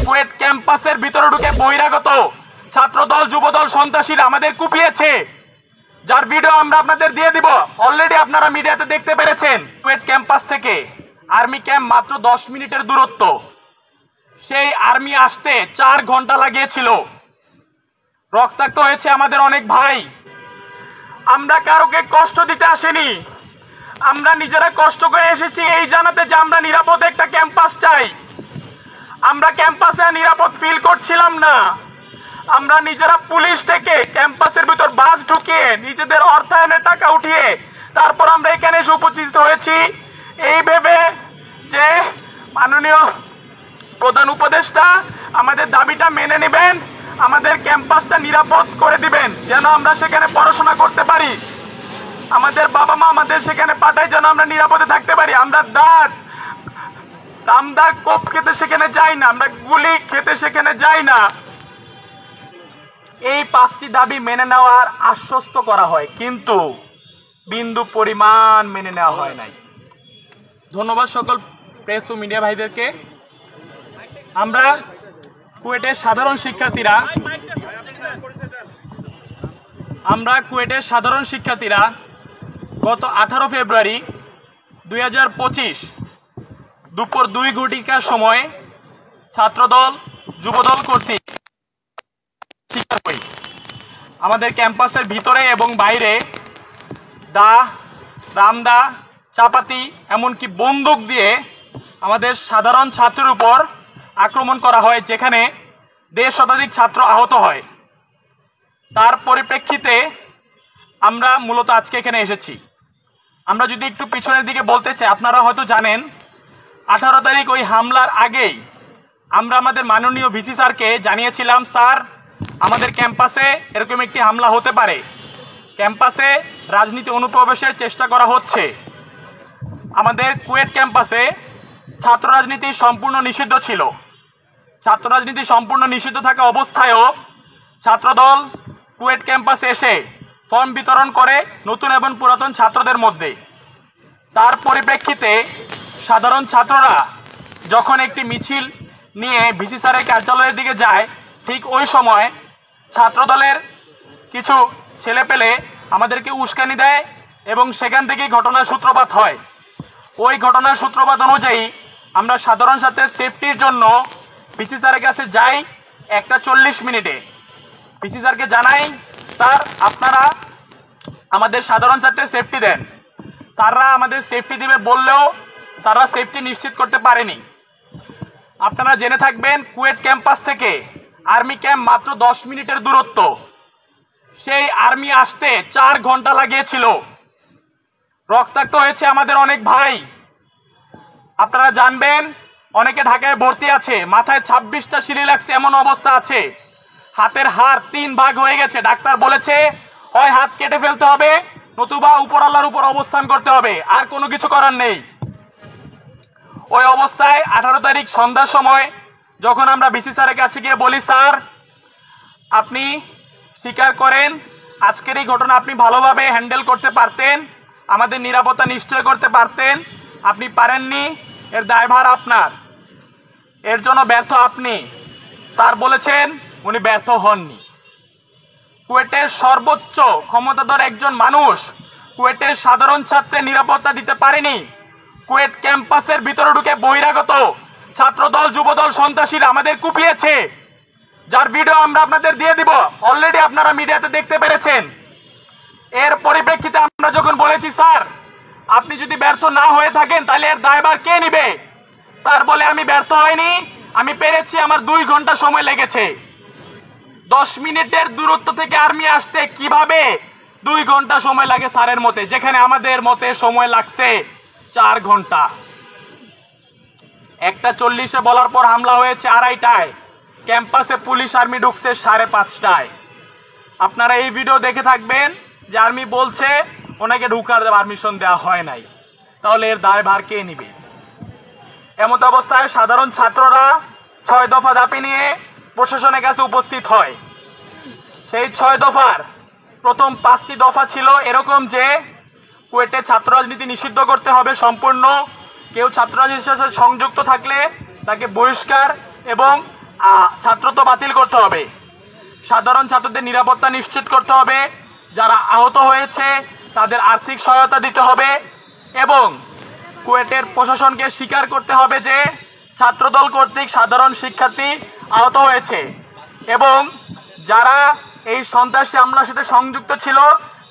কুয়েট ক্যাম্পাসের ভিতরে ঢুকে বহিরাগত ছাত্রদল যুবদল সন্ত্রাসীরা আমাদের কুপিয়েছে, যার ভিডিও আমরা আপনাদের দিয়ে দিব। অলরেডি আপনারা মিডিয়াতে দেখতে পেরেছেন। কুয়েট ক্যাম্পাস থেকে আর্মি ক্যাম্প মাত্র 10 মিনিটের দূরত্ব। সেই আর্মি আসতে 4 ঘন্টা লাগিয়েছিল। রক্তাক্ত হয়েছে আমাদের অনেক ভাই। আমরা কারোকে কষ্ট দিতে আসেনি, আমরা নিজেরা কষ্ট করে এসেছি এই জানাতে যে আমরা নিরাপদ একটা ক্যাম্পাস চাই। আমরা ক্যাম্পাসে নিরাপদ ফিল করছিলাম না। আমরা নিজেরা পুলিশ থেকে ক্যাম্পাসের ভিতর বাস ঢুকিয়ে নিজেদের অর্থায়নের টাকা উঠিয়ে তারপর আমরা এখানে এসে উপস্থিত হয়েছি এই ভেবে যে মাননীয় প্রধান উপদেষ্টা আমাদের দাবিটা মেনে নেবেন, আমাদের ক্যাম্পাসটা নিরাপদ করে দিবেন, যেন আমরা সেখানে পড়াশোনা করতে পারি। আমাদের বাবা মা আমাদের সেখানে পাঠায় যেন আমরা নিরাপদে থাকতে পারি। আমরা দামদার কোপ খেতে সেখানে যাই না, আমরা গুলি খেতে সেখানে যাই না। এই 5টি দাবি মেনে নেওয়ার আশ্বস্ত করা হয়, কিন্তু বিন্দু পরিমাণ মেনে নেওয়া হয় নাই। ধন্যবাদ সকল প্রেস ও মিডিয়া ভাইদেরকে। আমরা কুয়েটের সাধারণ শিক্ষার্থীরা গত 18 ফেব্রুয়ারি 2025 দুপুর 2 ঘটিকার সময় ছাত্রদল যুবদল কর্তৃক শিক্ষা করি আমাদের ক্যাম্পাসের ভিতরে এবং বাইরে রামদা, চাপাতি, এমনকি বন্দুক দিয়ে আমাদের সাধারণ ছাত্রের উপর আক্রমণ করা হয়, যেখানে 1.5 শতাধিক ছাত্র আহত হয়। তার পরিপ্রেক্ষিতে আমরা মূলত আজকে এখানে এসেছি। আমরা যদি একটু পিছনের দিকে বলতে চাই, আপনারা হয়তো জানেন 18 তারিখ ওই হামলার আগেই আমরা আমাদের মাননীয় ভিসি স্যারকে জানিয়েছিলাম, স্যার আমাদের ক্যাম্পাসে এরকম একটি হামলা হতে পারে, ক্যাম্পাসে রাজনীতি অনুপ্রবেশের চেষ্টা করা হচ্ছে। আমাদের কুয়েট ক্যাম্পাসে ছাত্র রাজনীতি সম্পূর্ণ নিষিদ্ধ ছিল। ছাত্র রাজনীতি সম্পূর্ণ নিষিদ্ধ থাকা অবস্থায়ও ছাত্রদল কুয়েট ক্যাম্পাসে এসে ফর্ম বিতরণ করে নতুন এবং পুরাতন ছাত্রদের মধ্যে। তার পরিপ্রেক্ষিতে সাধারণ ছাত্ররা যখন একটি মিছিল নিয়ে ভিসি স্যারের কার্যালয়ের দিকে যায়, ঠিক ওই সময় ছাত্রদলের কিছু ছেলেপেলে আমাদেরকে উস্কানি দেয় এবং সেখান থেকেই ঘটনার সূত্রপাত হয়। ওই ঘটনার সূত্রপাত অনুযায়ী আমরা সাধারণ ছাত্রের সেফটির জন্য ভিসি স্যারের কাছে যাই 1:40 মিনিটে। ভিসি স্যারকে জানাই, স্যার আপনারা আমাদের সাধারণ ছাত্রের সেফটি দেন। স্যাররা আমাদের সেফটি দিবে বললেও স্যাররা সেফটি নিশ্চিত করতে পারেনি। আপনারা জেনে থাকবেন কুয়েট ক্যাম্পাস থেকে আর্মি ক্যাম্প মাত্র 10 মিনিটের দূরত্ব। সেই আর্মি আসতে 4 ঘন্টা লাগিয়েছিল। রক্তাক্ত হয়েছে আমাদের অনেক ভাই। আপনারা জানবেন অনেকে ঢাকায় ভর্তি আছে, মাথায় 26টা সিঁড়ি লাগছে এমন অবস্থা আছে। হাতের হাড় 3 ভাগ হয়ে গেছে। ডাক্তার বলেছে হয় হাত কেটে ফেলতে হবে, নতুবা উপরআল্লাহর উপর অবস্থান করতে হবে, আর কোনো কিছু করার নেই। ওই অবস্থায় 18 তারিখ সন্ধ্যার সময় যখন আমরা ভিসি স্যারের কাছে গিয়ে বলি, স্যার আপনি স্বীকার করেন আজকের এই ঘটনা আপনি ভালোভাবে হ্যান্ডেল করতে পারতেন, আমাদের নিরাপত্তা নিশ্চয় করতে পারতেন, আপনি পারেননি, এর দায়ভার আপনার, এর জন্য ব্যর্থ আপনি। স্যার বলেছেন উনি ব্যর্থ হননি। কুয়েটের সর্বোচ্চ ক্ষমতাধর একজন মানুষ কুয়েটের সাধারণ ছাত্রের নিরাপত্তা দিতে পারেনি। কুয়েট ক্যাম্পাসের ভিতরে ঢুকে বহিরাগত ছাত্রদল যুবদল সন্ত্রাসীরা আমাদের কুপিয়েছে, যার ভিডিও আমরা আপনাদের দিয়ে দিব। অলরেডি আপনারা মিডিয়াতে দেখতে পেরেছেন। এর পরিপ্রেক্ষিতে আমরা যখন বলেছি, স্যার আপনি যদি ব্যর্থ না হয়ে থাকেন তাহলে এর দায়ভার কে নিবে? স্যার বলে আমি ব্যর্থ হইনি, আমি পেরেছি, আমার 2 ঘন্টা সময় লেগেছে। 10 মিনিটের দূরত্ব থেকে আর্মি আসতে কিভাবে 2 ঘন্টা সময় লাগে স্যারের মতে, যেখানে আমাদের মতে সময় লাগছে 4 ঘন্টা। 1:40 বলার পর হামলা হয়েছে 2:30টায়। ক্যাম্পাসে পুলিশ আর্মি ঢুকছে 5:30টায়। আপনারা এই ভিডিও দেখে থাকবেন যে আর্মি বলছে ওনাকে ঢুকার পারমিশন দেওয়া হয় নাই। তাহলে এর দায়ভার কে নিবে? এমত অবস্থায় সাধারণ ছাত্ররা 6 দফা দাবি নিয়ে প্রশাসনের কাছে উপস্থিত হয়। সেই 6 দফার প্রথম 5টি দফা ছিল এরকম যে কুয়েটে ছাত্র রাজনীতি নিষিদ্ধ করতে হবে সম্পূর্ণ, কেউ ছাত্র রাজনীতির সাথে সংযুক্ত থাকলে তাকে বহিষ্কার এবং ছাত্রত্ব বাতিল করতে হবে, সাধারণ ছাত্রদের নিরাপত্তা নিশ্চিত করতে হবে, যারা আহত হয়েছে তাদের আর্থিক সহায়তা দিতে হবে এবং কুয়েটের প্রশাসনকে স্বীকার করতে হবে যে ছাত্রদল কর্তৃক সাধারণ শিক্ষার্থী আহত হয়েছে এবং যারা এই সন্ত্রাসী হামলার সাথে সংযুক্ত ছিল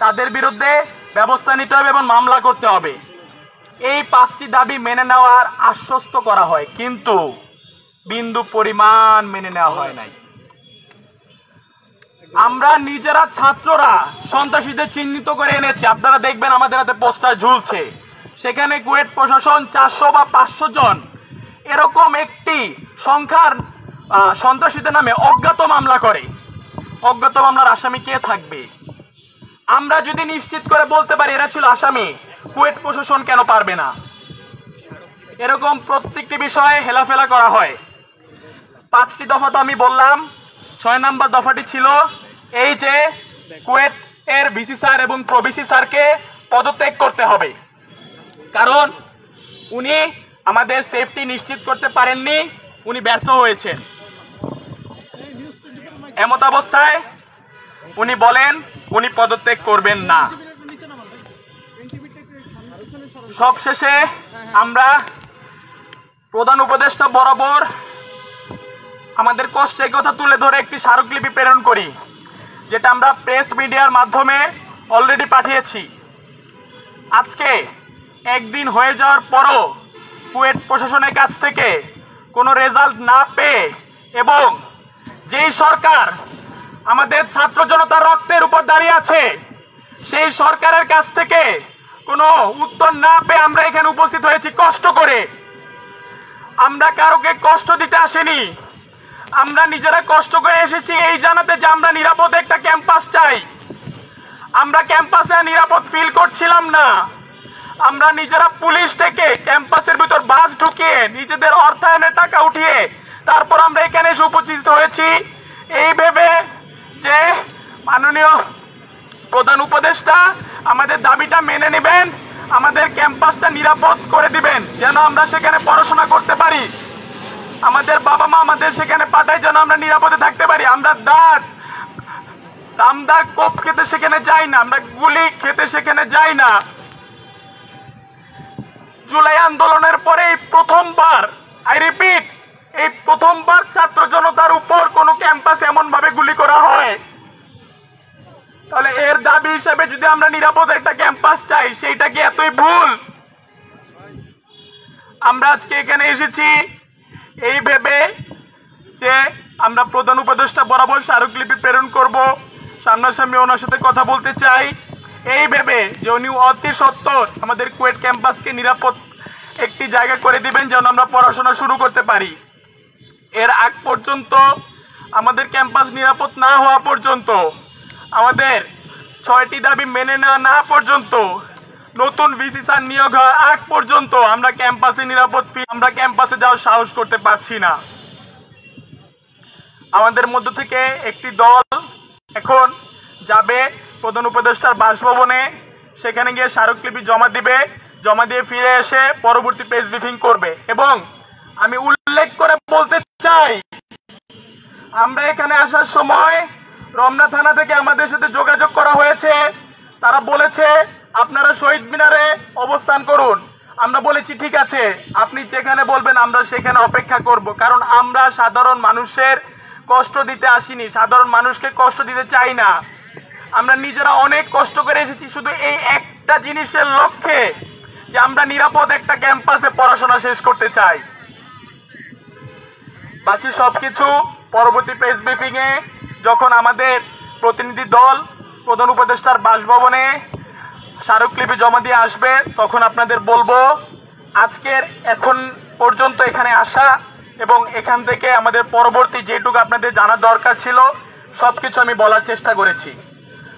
তাদের বিরুদ্ধে ব্যবস্থা নিতে হবে এবং মামলা করতে হবে। এই 5টি দাবি মেনে নেওয়ার আশ্বস্ত করা হয়, কিন্তু বিন্দু পরিমাণ মেনে নেওয়া হয় নাই। আমরা নিজেরা ছাত্ররা সন্ত্রাসীদের চিহ্নিত করে এনেছি, আপনারা দেখবেন আমাদের হাতে পোস্টার ঝুলছে, সেখানে কুয়েট প্রশাসন 400 বা 500 জন এরকম একটি সংখ্যার সন্ত্রাসীদের নামে অজ্ঞাত মামলা করে। অজ্ঞাত মামলার আসামি কে থাকবে? আমরা যদি নিশ্চিত করে বলতে পারি এরা ছিল আসামি, কুয়েট প্রশাসন কেন পারবে না? এরকম প্রত্যেকটি বিষয়ে হেলাফেলা করা হয়। 5টি দফা তো আমি বললাম, 6 নম্বর দফাটি ছিল এই যে কুয়েট এর ভিসি স্যার এবং প্রভিসি স্যারকে পদত্যাগ করতে হবে, কারণ উনি আমাদের সেফটি নিশ্চিত করতে পারেননি, উনি ব্যর্থ হয়েছেন। এমত অবস্থায় উনি বলেন উনি পদত্যাগ করবেন না। সবশেষে আমরা প্রধান উপদেষ্টা বরাবর আমাদের কষ্টের কথা তুলে ধরে একটি স্মারকলিপি প্রেরণ করি, যেটা আমরা প্রেস মিডিয়ার মাধ্যমে অলরেডি পাঠিয়েছি। আজকে একদিন হয়ে যাওয়ার পরও কুয়েট প্রশাসনের কাছ থেকে কোনো রেজাল্ট না পেয়ে এবং যেই সরকার আমাদের ছাত্র জনতার রক্তের উপর দাঁড়িয়ে আছে সেই সরকারের কাছ থেকে কোনো উত্তর না পেয়ে আমরা এখানে উপস্থিত হয়েছি কষ্ট করে। আমরা কারোকে কষ্ট দিতে আসিনি, আমরা নিজেরা কষ্ট করে এসেছি এই জানাতে যে আমরা নিরাপদ একটা ক্যাম্পাস চাই। আমরা ক্যাম্পাসে নিরাপদ ফিল করছিলাম না, আমরা নিজেরা পুলিশ থেকে ক্যাম্পাসের ভিতর বাস ঢুকিয়ে নিজেদের অর্থায়নের টাকা উঠিয়ে তারপর আমরা এখানে এসে উপস্থিত হয়েছি এই ভেবে যে মাননীয় প্রধান উপদেষ্টা আমাদের দাবিটা মেনে নেবেন, আমাদের ক্যাম্পাসটা নিরাপদ করে দিবেন যেন আমরা সেখানে পড়াশোনা করতে পারি, আমাদের বাবা মা আমাদের সেখানে পাঠায় যেন আমরা নিরাপদে থাকতে পারি। আমরা দামদার কোপ খেতে সেখানে যাই না, আমরা গুলি খেতে সেখানে যাই না। জুলাই আন্দোলনের পরে এই প্রথমবার, আই রিপিট, এই প্রথমবার ছাত্র জনতার উপর কোন ক্যাম্পাস এমন ভাবে গুলি করা হয়। তাহলে এর দাবি হিসেবে যদি আমরা নিরাপদ একটা ক্যাম্পাস চাই, সেইটা কি এতই ভুল? আমরা আজকে এখানে এসেছি এই ভেবে যে আমরা প্রধান উপদেষ্টা বরাবর স্মারকলিপি প্রেরণ করব, সামনাসামনি ওনার সাথে কথা বলতে চাই এই ভেবে যে উনি অতি সত্বর আমাদের কুয়েট ক্যাম্পাসকে নিরাপদ একটি জায়গা করে দিবেন যেন আমরা পড়াশোনা শুরু করতে পারি। এর আগ পর্যন্ত আমাদের ক্যাম্পাস নিরাপদ না হওয়া পর্যন্ত, আমাদের 6টি দাবি মেনে নেওয়া না পর্যন্ত, নতুন ভিসি স্যার নিয়োগ হওয়ার আগ পর্যন্ত আমরা ক্যাম্পাসে নিরাপদ আমরা ক্যাম্পাসে যাওয়ার সাহস করতে পারছি না। আমাদের মধ্য থেকে একটি দল এখন যাবে প্রধান উপদেষ্টার বাসভবনে, সেখানে গিয়ে স্মারকলিপি জমা দিবে, জমা দিয়ে ফিরে এসে পরবর্তী প্রেস ব্রিফিং করবে। এবং আমি উল্লেখ করে বলতে চাই, আমরা এখানে আসার সময় রমনা থানা থেকে আমাদের সাথে যোগাযোগ করা হয়েছে, তারা বলেছে আপনারা শহীদ মিনারে অবস্থান করুন। আমরা বলেছি ঠিক আছে, আপনি যেখানে বলবেন আমরা সেখানে অপেক্ষা করব, কারণ আমরা সাধারণ মানুষের কষ্ট দিতে আসিনি, সাধারণ মানুষকে কষ্ট দিতে চাই না। আমরা নিজেরা অনেক কষ্ট করে এসেছি শুধু এই একটা জিনিসের লক্ষ্যে যে আমরা নিরাপদ একটা ক্যাম্পাসে পড়াশোনা শেষ করতে চাই। বাকি সবকিছু পরবর্তী প্রেস ব্রিফিং এ যখন আমাদের প্রতিনিধি দল প্রধান উপদেষ্টার বাসভবনে স্মারকলিপি জমা দিয়ে আসবে তখন আপনাদের বলবো। আজকের এখন পর্যন্ত এখানে আসা এবং এখান থেকে আমাদের পরবর্তী যেটুকু আপনাদের জানার দরকার ছিল সবকিছু আমি বলার চেষ্টা করেছি।